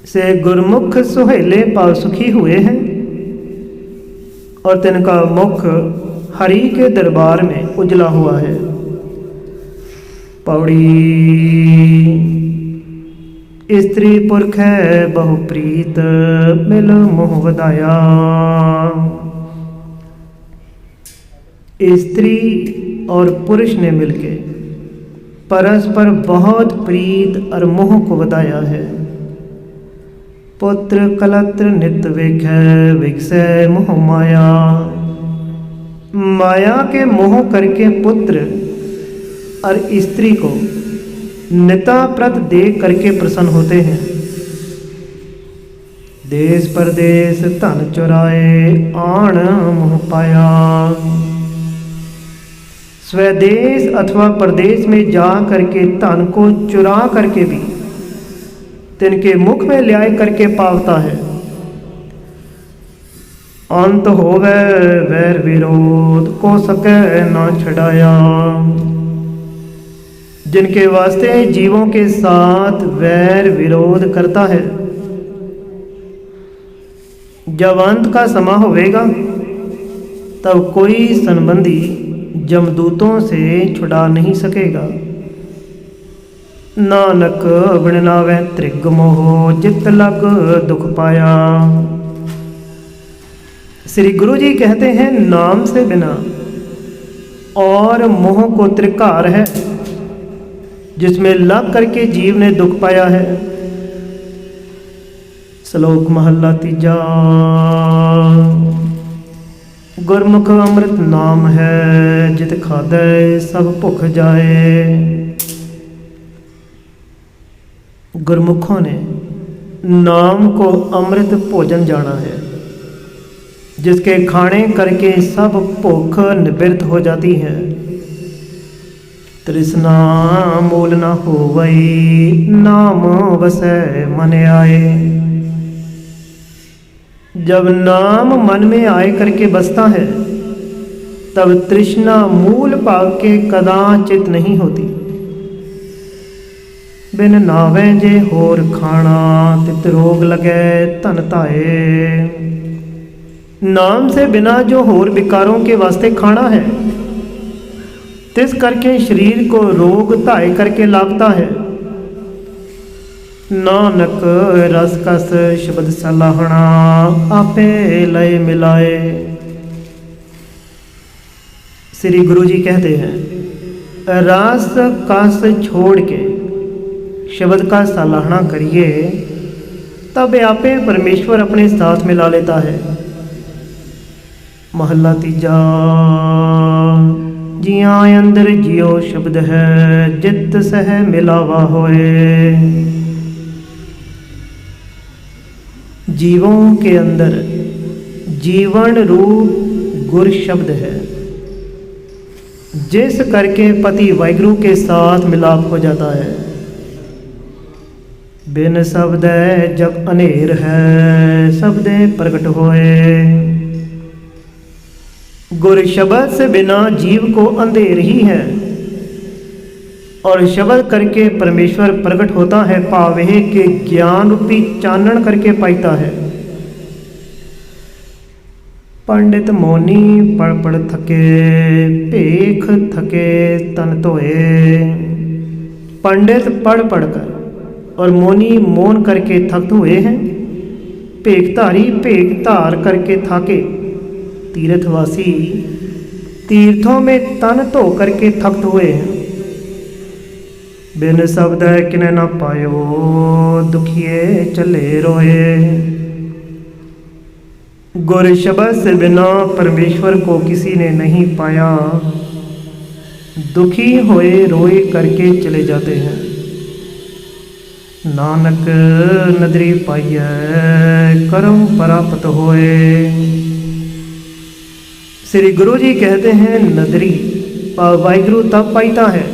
A: से गुरमुख सुहेले पाव सुखी हुए हैं और तिनका मुख हरि के दरबार में उजला हुआ है। पौड़ी। स्त्री पुरख है बहु प्रीत, मिल मोह वधाया। स्त्री और पुरुष ने मिलके परस्पर बहुत प्रीत और मोह को बताया है। पुत्र कलत्र नित विख, विकसै मोह माया। माया के मोह करके पुत्र और स्त्री को निता प्रत देख करके प्रसन्न होते हैं। देश परदेश धन चुराए आण मोह पाया। स्वदेश अथवा प्रदेश में जा करके धन को चुरा करके भी तिनके मुख में ल्याय करके पावता है। अंत होवे वैर विरोध को सके ना छड़ाया। जिनके वास्ते जीवों के साथ वैर विरोध करता है, जब अंत का समा होवेगा तब कोई संबंधी जमदूतों से छुड़ा नहीं सकेगा। नानक बिन नावे त्रिग मोह जित लग दुख पाया। श्री गुरु जी कहते हैं, नाम से बिना और मोह को त्रिकार है जिसमें लग करके जीव ने दुख पाया है। श्लोक महला तीजा। गुरमुख अमृत नाम है जित खादे सब भुख जाए। गुरमुखों ने नाम को अमृत भोजन जाना है, जिसके खाने करके सब भूख निवृत्त हो जाती है। तृष्णा मूल न होवई नाम वसै मन आए। जब नाम मन में आए करके बसता है तब तृष्णा मूल भाव के कदाचित नहीं होती। बिन नावे जे होर खाना तित रोग लगे तन ताए। नाम से बिना जो होर विकारों के वास्ते खाना है, तिस करके शरीर को रोग धाय करके लागता है। नानक रस कस शब्द सलाहना आपे लय मिलाए। श्री गुरु जी कहते हैं, रस कस छोड़ के शब्द का सलाहना करिए, तब आपे परमेश्वर अपने साथ मिला लेता है। महला तीजा। जिया अंदर जियो शब्द है जित सह मिलावा होए। जीवों के अंदर जीवन रूप गुर शब्द है, जिस करके पति वाहिगुरु के साथ मिलाप हो जाता है। बिन शब्द जब अनेर है शब्दे प्रकट होए। गुर शब्द से बिना जीव को अंधेर ही है, और शब्द करके परमेश्वर प्रकट होता है। पावे के ज्ञान रूपी चानन करके पाइता है। पंडित मौनी पढ़ पढ़ थके पेख थके तन धोए। पंडित पढ़ पढ़कर और मौनी मौन करके थक हुए हैं। पेखधारी पेख धार करके थाके। तीर्थवासी तीर्थों में तन धो करके थक हुए हैं। बिन शब्द किने न पायो दुखिए चले रोए। गुर शब्द से बिना परमेश्वर को किसी ने नहीं पाया, दुखी होए रोए करके चले जाते हैं। नानक नदरी पाइय कर्म प्राप्त होए। श्री गुरु जी कहते हैं, नदरी वाहिगुरु तब पाइता है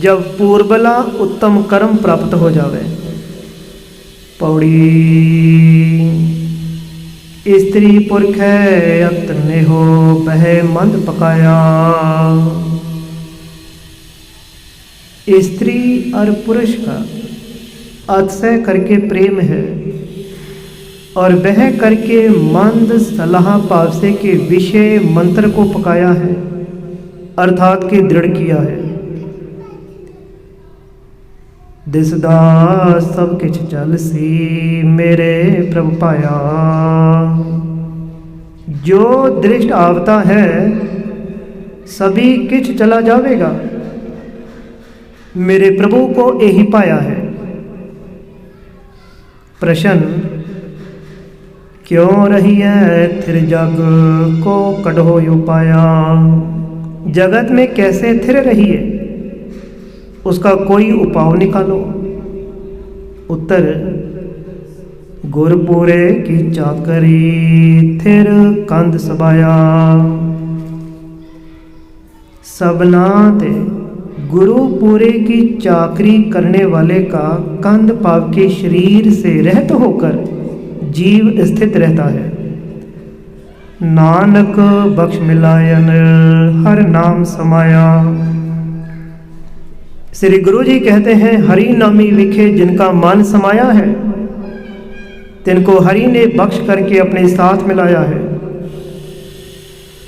A: जब पूर्वला उत्तम कर्म प्राप्त हो जावे। पौड़ी। स्त्री पुरख अतने हो बह मंद पकाया। स्त्री और पुरुष का अतिशय करके प्रेम है, और वह करके मंद सलाह पावसे के विषय मंत्र को पकाया है, अर्थात के दृढ़ किया है। दिसदा सब किछ चल सी मेरे प्रभु पाया। जो दृष्ट आवता है सभी किछ चला जावेगा, मेरे प्रभु को यही पाया है। प्रश्न, क्यों रही है थिर जग को कढ़ो यू पाया। जगत में कैसे थिर रही है, उसका कोई उपाय निकालो। उत्तर, गुरपुरे की चाकरी थिर कंध सबाया। सबना ते गुरुपुरे की चाकरी करने वाले का कंध पाव के शरीर से रहित होकर जीव स्थित रहता है। नानक बख्श मिलायन हर नाम समाया। श्री गुरु जी कहते हैं, हरि नामी विखे जिनका मन समाया है, तिनको हरि ने बख्श करके अपने साथ मिलाया है।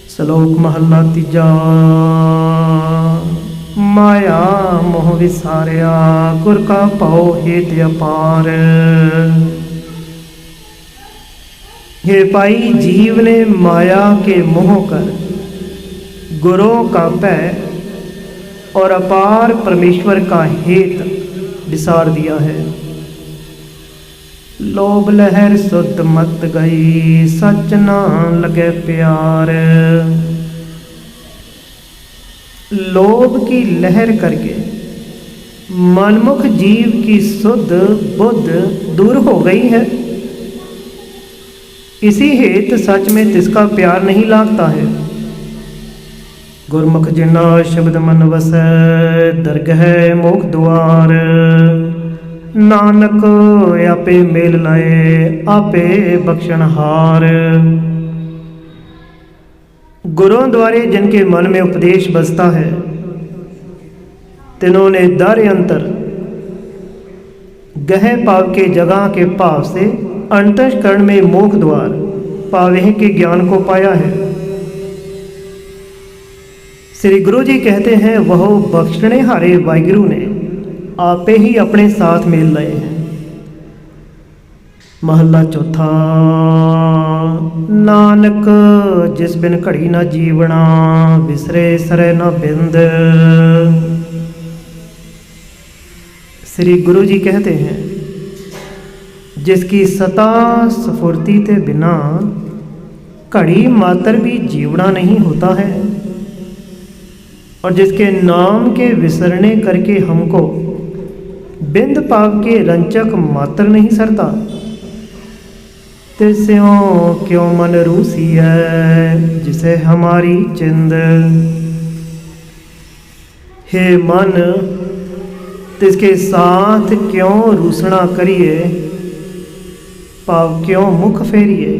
A: श्लोक महला तीजा। माया मोह विसारिया गुर का पाओ हेत अपार। हे भाई, जीव ने माया के मोह कर गुरों का भय और अपार परमेश्वर का हेत विसार दिया है। लोभ लहर सुध मत गई सच ना लगे प्यार। लोभ की लहर करके मनमुख जीव की शुद्ध बुद्ध दूर हो गई है। इसी हेतु सच में तिसका प्यार नहीं लागता है। गुरमुख जिना शब्द मन वसै दरगह मोख द्वार। नानक आपे मेल लाए आपे बख्शनहार। गुरुओं द्वारे जिनके मन में उपदेश बसता है, तिन्होंने दर अंतर गह पाव के जगह के भाव से अंतःकरण में मोख द्वार पावे के ज्ञान को पाया है। श्री गुरु जी कहते हैं, वह बख्शने हारे वाहिगुरु ने आपे ही अपने साथ मेल लाए हैं। महला चौथा। नानक जिस बिन घड़ी न जीवना बिसरे सरे न बिंद। श्री गुरु जी कहते हैं, जिसकी सता स्फूर्ति के बिना घड़ी मात्र भी जीवना नहीं होता है, और जिसके नाम के विसरने करके हमको बिंद पाव के रंचक मात्र नहीं सरता, तिस्यों क्यों मन रूसी है जिसे हमारी चिंद। हे मन, तिसके साथ क्यों रूसना करिए, पाव क्यों मुख फेरिए।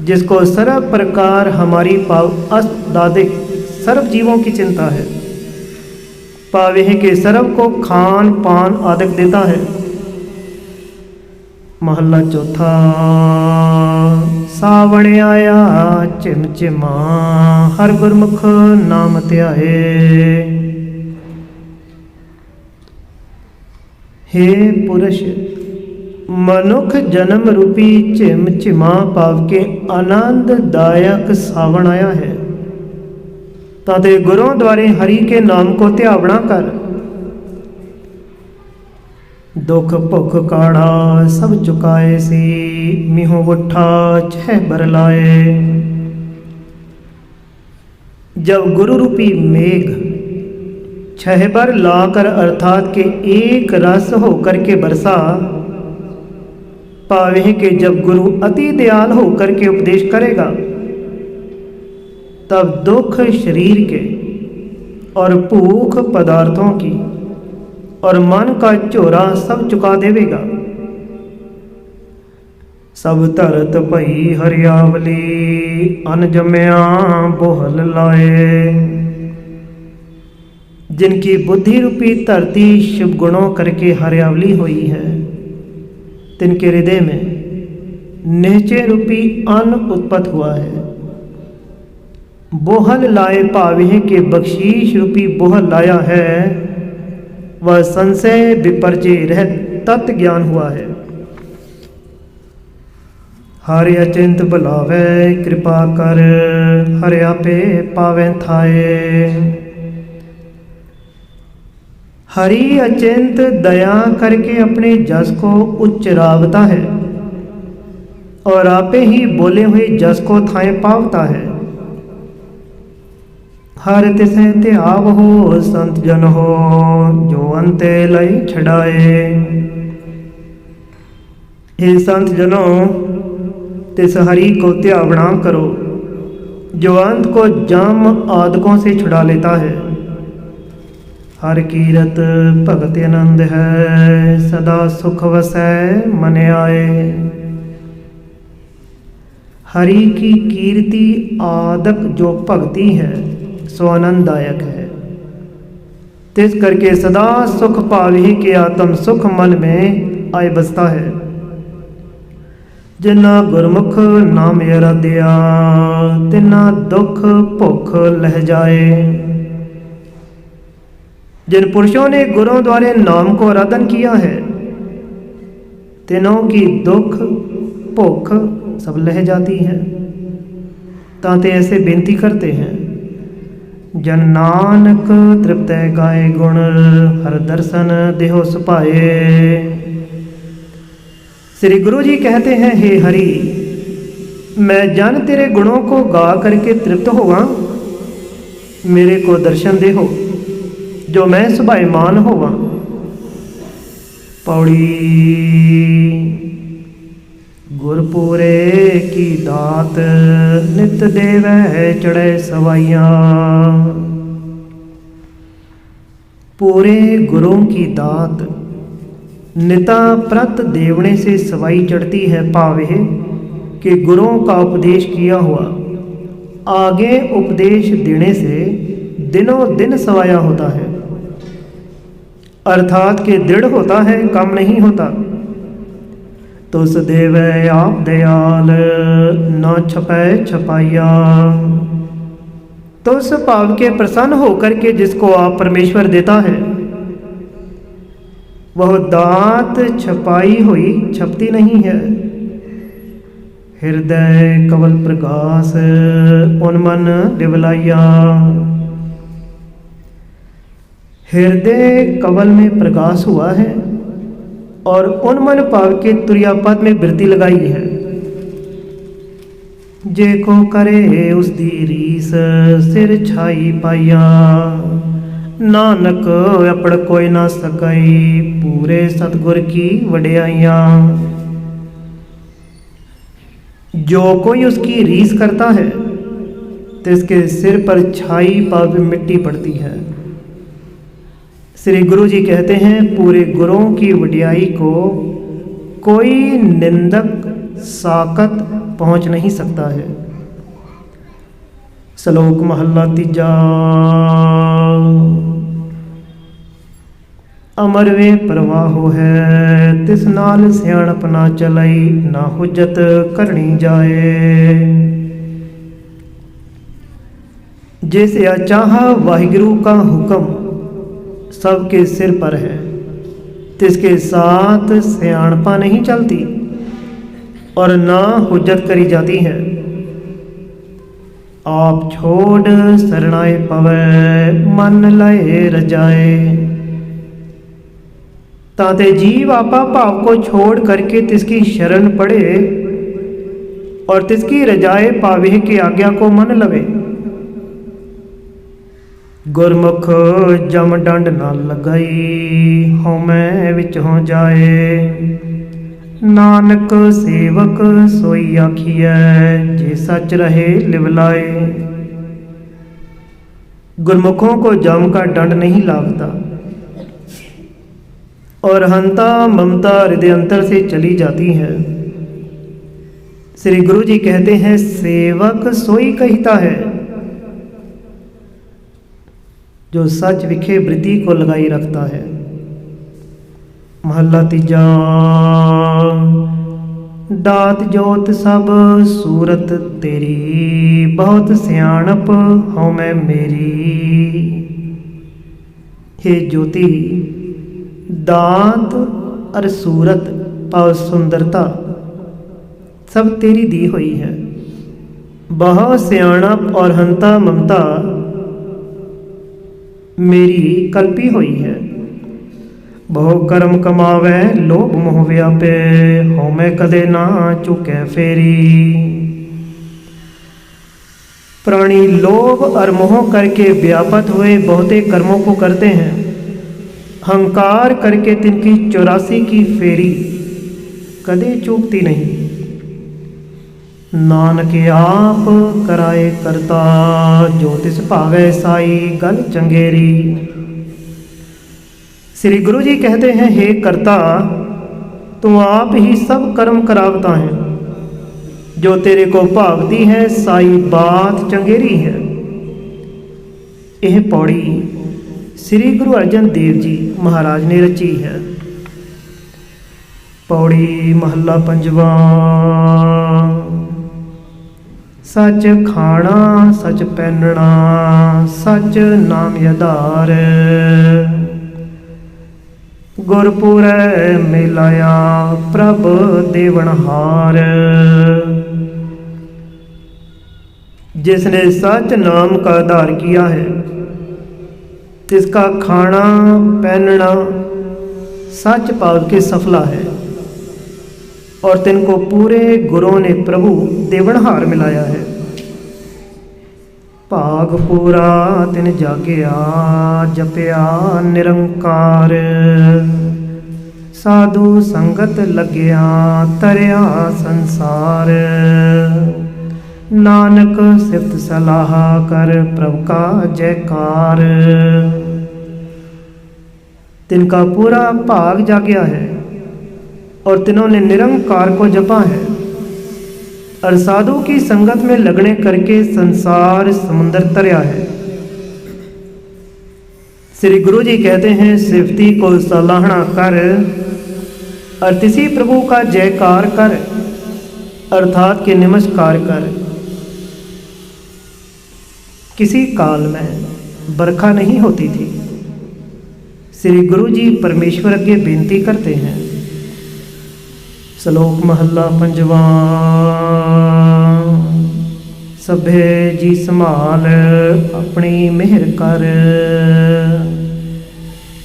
A: जिसको सर्व प्रकार हमारी पाव अस्तादिक सर्व जीवों की चिंता है, पावे के सर्व को खान पान आदि देता है। महला चौथा। सावण आया चिमचिमा हर गुरमुख नाम ध्याए। हे पुरुष, मनुख जन्म रूपी चिमचिमा पाव के आनंददायक सावण आया है, ताते गुरुओं द्वारे हरि के नाम को ध्यावना कर। दुख भुख काढ़ा सब चुकाए सी मिहो उठा छह बरलाए। जब गुरु रूपी मेघ छह बार लाकर अर्थात के एक रस होकर के बरसा, पावे के जब गुरु अति दयाल होकर के उपदेश करेगा, तब दुख शरीर के और भूख पदार्थों की और मन का झोरा सब चुका देवेगा। सब धरत भई हरियावली अन जम्या बोहल लाए। जिनकी बुद्धि रूपी धरती शुभ गुणों करके हरियावली हुई है, तिनके हृदय में निश्चय रूपी अन्न उत्पन्न हुआ है। बोहल लाए पावे के बख्शीश रूपी बोहल लाया है, वह संशय विपर्जय रहित तत्व ज्ञान हुआ है। हरि अचिंत बुलावे कृपा कर हरि आपे पावे थाए। हरि अचिंत दया करके अपने जस को उच्चरावता है और आपे ही बोले हुए जस को थाए पावता है। हर तिसै त्याग हो संत जन हो, जो अंते लय छड़ाए। हे संत जनों, तिस हरि को त्यागना करो, जो अंत को जम आदकों से छुड़ा लेता है। हर कीरत भगत आनंद है, सदा सुख वसै मन आए। हरि की कीर्ति आदक जो भक्ति है, सो आनंददायक है। तिस करके सदा सुख पावे के आत्म सुख मन में आए बसता है। जिन्ना गुरमुख नाम आराध्या, तिन्ना दुख भुख लह जाए। जिन पुरुषों ने गुरुओं द्वारे नाम को आराधन किया है, तिनों की दुख भुख सब लह जाती है। ताते ऐसे बेनती करते हैं, जन नानक तृप्त गाए गुण, हर दर्शन देहो सुपाए। श्री गुरु जी कहते हैं, हे हरि, मैं जन तेरे गुणों को गा करके तृप्त होवा, मेरे को दर्शन देहो, जो मैं सुभायमान होवा। पौड़ी गुरपुरे की दात, नित देवै चढ़े सवाइयां। पूरे गुरुओं की दात निता प्रत देवने से सवाई चढ़ती है। पावे कि गुरुओं का उपदेश किया हुआ आगे उपदेश देने से दिनों दिन सवाया होता है, अर्थात कि दृढ़ होता है, कम नहीं होता। तो सदैव आप दयाल, न छपै छपाइया। तो उस भाव के प्रसन्न होकर के जिसको आप परमेश्वर देता है, वह दात छपाई हुई छपती नहीं है। हृदय कवल प्रकाश, उन्मन दिवलाइया। हृदय कवल में प्रकाश हुआ है और उन्मन पाव के तुरिया पद में वृत्ति लगाई है। जे को करे उस दी रीस, सिर छाई पाइया। नानक अपड़ कोई ना सकई, पूरे सतगुर की वड्याइया। जो कोई उसकी रीस करता है, तो इसके सिर पर छाई पाव मिट्टी पड़ती है। श्री गुरु जी कहते हैं, पूरे गुरुओं की वड्याई को कोई निंदक साकत पहुंच नहीं सकता है। श्लोक महला तीजा। अमर वे प्रवाहो है, तिस नाल सियाणप ना चलई, ना हुज्जत करनी जाए। जैसे अचाहा वाहिगुरु का हुक्म सबके सिर पर है, तिसके साथ सियाणपा नहीं चलती और ना हुज्जत करी जाती है। आप छोड़ शरणाए पवै, मन लय रजाए। ताते जीव आपा भाव को छोड़ करके तिसकी शरण पड़े और तिसकी रजाए पावे की आज्ञा को मन लवे। गुरमुख जम डंड ना लगाई, हौमै विच हो जाए। नानक सेवक सोई आखिए, जे सच रहे लिवलाए। गुरमुखों को जम का दंड नहीं लागता और हंता ममता हृदय अंतर से चली जाती है। श्री गुरु जी कहते हैं, सेवक सोई कहता है जो सच विखे वृत्ति को लगाई रखता है। महला तीजा। दात जोत सब सूरत तेरी, बहुत सियाणप हूँ मैं मेरी। हे ज्योति, दात और सूरत और सुंदरता सब तेरी दी हुई है। बहुत सियाणप और हंता ममता मेरी कल्पी हुई है। बहु कर्म कमावे लोभ मोह व्यापे, हो मैं कदे ना चुके फेरी। प्राणी लोभ और मोह करके व्यापत हुए बहुते कर्मों को करते हैं। हंकार करके तिनकी 84 की फेरी कदे चूकती नहीं। नानक आप कराए करता, जो तिस भावे साई गल चंगेरी। श्री गुरु जी कहते हैं, हे करता, तू आप ही सब कर्म करावता है। जो तेरे को भावती है साई बात चंगेरी है। यह पौड़ी श्री गुरु अर्जन देव जी महाराज ने रची है। पौड़ी महला पंजवा। सच खाना सच पहनना, सच नाम आधार। गुरपुर मिलाया प्रभ देवनहार। जिसने सच नाम का आधार किया है, तिसका खाना पहनना सच पाल के सफला है। और तिनको पूरे गुरुओं ने प्रभु देवनहार मिलाया है। भाग पूरा तिन जागया, जपया निरंकार। साधु संगत लग्या, तरया संसार। नानक सिफत सलाह कर, प्रभु का जयकार। तिनका पूरा भाग जागया है और तिन्होंने निरंकार को जपा है। और साधु की संगत में लगने करके संसार समुंदर तरया है। श्री गुरु जी कहते हैं, सिफती को सलाहना कर और तिसी प्रभु का जयकार कर, अर्थात के नमस्कार कर। किसी काल में बरखा नहीं होती थी। श्री गुरु जी परमेश्वर अगे बेनती करते हैं। श्लोक महला पंजवा। सभे जी संभाल अपनी मेहर कर।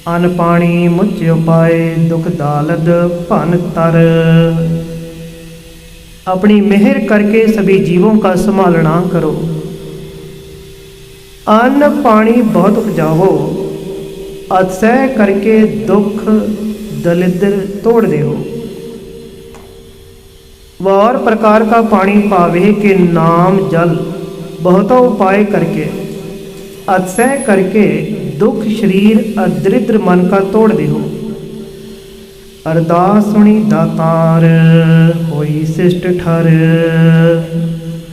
A: अन्न पानी मुझ उपाय, दुख दालद भन तर। अपनी मेहर करके सभी जीवों का संभालना करो। अन्न पानी बहुत उपजाओ, अतिशय करके दुख दलिद्र तोड़ देहो। और प्रकार का पानी पावे के नाम जल बहुत उपाय करके, अतिशय करके दुख शरीर और दरिद्र मन का तोड़ देहो। अरदास सुनी दातार, होई शिष्ट ठर।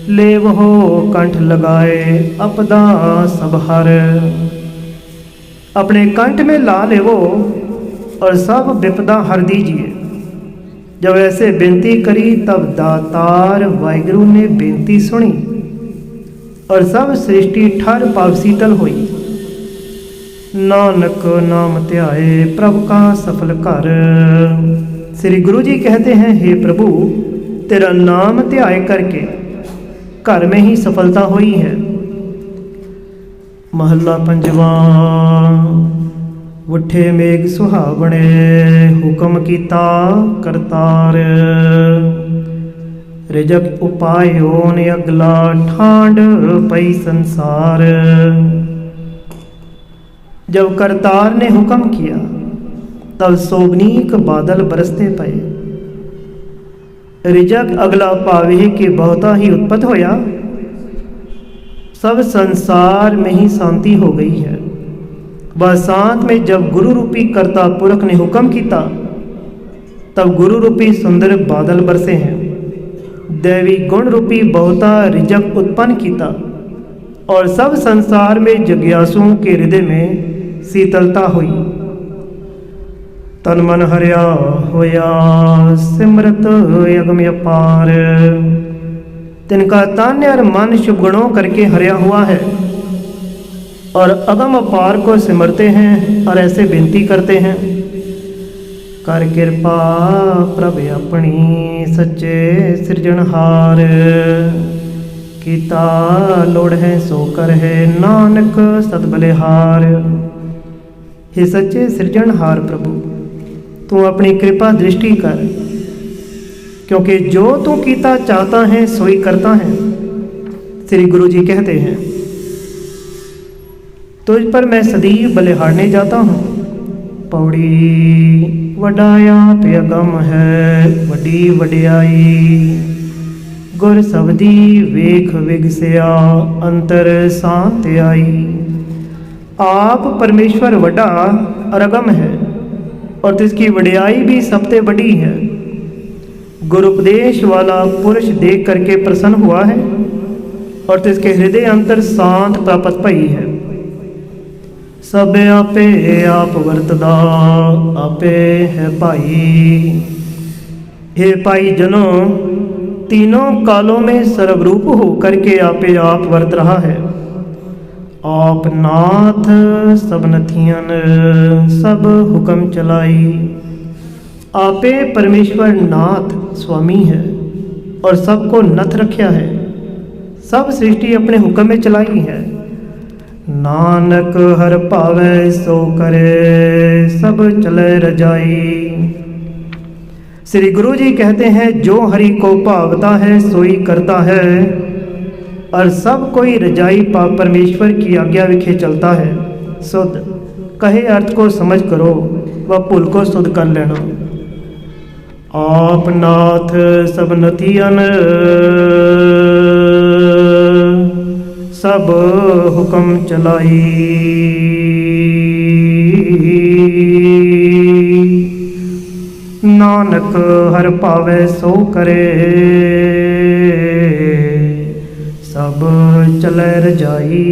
A: लेव हो कंठ लगाए, अपदा सब हर। अपने कंठ में ला लेवो और सब विपदा हर दीजिए। जब ऐसे बेनती करी, तब दातार वाहिगुरु ने बेनती सुनी और सब सृष्टि ठर पाव शीतल हुई। नानक नाम ध्याए, प्रभु का सफल कर। श्री गुरु जी कहते हैं, हे प्रभु, तेरा नाम ध्याय करके घर में ही सफलता हुई है। महला पंजवा। उठे मेघ सुहावने, हुक्म कीता करतार। रिजक उपाय होने अगला, ठांड पई संसार। जब करतार ने हुक्म किया, तब सोबनीक बादल बरसते पए। रिजक अगला पावे के बहुता ही उत्पन्न होया। सब संसार में ही शांति हो गई है। बरसात में जब गुरु रूपी कर्ता पुरख ने हुक्म किया, तब गुरु रूपी सुंदर बादल बरसे हैं। दैवी गुण रूपी बहुता रिजक उत्पन्न किया और सब संसार में जिज्ञासुओं के हृदय में शीतलता हुई। तन मन हरिया होया, सिमरत अगम अपार। तिनका तन और मन शुभ गुणों करके हरिया हुआ है और अगम अपार को सिमरते हैं और ऐसे विनती करते हैं। कर कृपा प्रभ अपनी, सच्चे सृजनहार। कीता लोड़ है सो कर है, नानक सतबलिहार। हे सच्चे सृजनहार प्रभु, तू अपनी कृपा दृष्टि कर, क्योंकि जो तू कीता चाहता है सोई करता है। श्री गुरु जी कहते हैं, तुझ पर मैं सदैव बलिहारने जाता हूँ। पौड़ी वडाया पे अगम है वडी वडियाई, गुर सवदी वेख विगसिया अंतर शांत आई। आप परमेश्वर वड्डा और अगम है और तिसकी वडियाई भी सबसे बड़ी है। गुरु उपदेश वाला पुरुष देख करके प्रसन्न हुआ है और तिसके हृदय अंतर शांत प्राप्त पई है। सब आपे आप वर्तदा आपे है भाई। हे भाई जनों, तीनों कालों में सर्वरूप हो करके आपे आप वर्त रहा है। आप नाथ सब नथियन सब हुक्म चलाई। आपे परमेश्वर नाथ स्वामी है और सबको नथ रखा है। सब सृष्टि अपने हुक्म में चलाई है। नानक हर पावे सो करे सब चले रजाई। श्री गुरु जी कहते हैं, जो हरि को भावता है सोई करता है और सब कोई रजाई पाप परमेश्वर की आज्ञा विखे चलता है। सुध कहे अर्थ को समझ करो व भूल को सुध कर लेना। आप नाथ सब नथियन सब हुक्म चलाई। नानक हर पावे सो करे सब चले रजाई।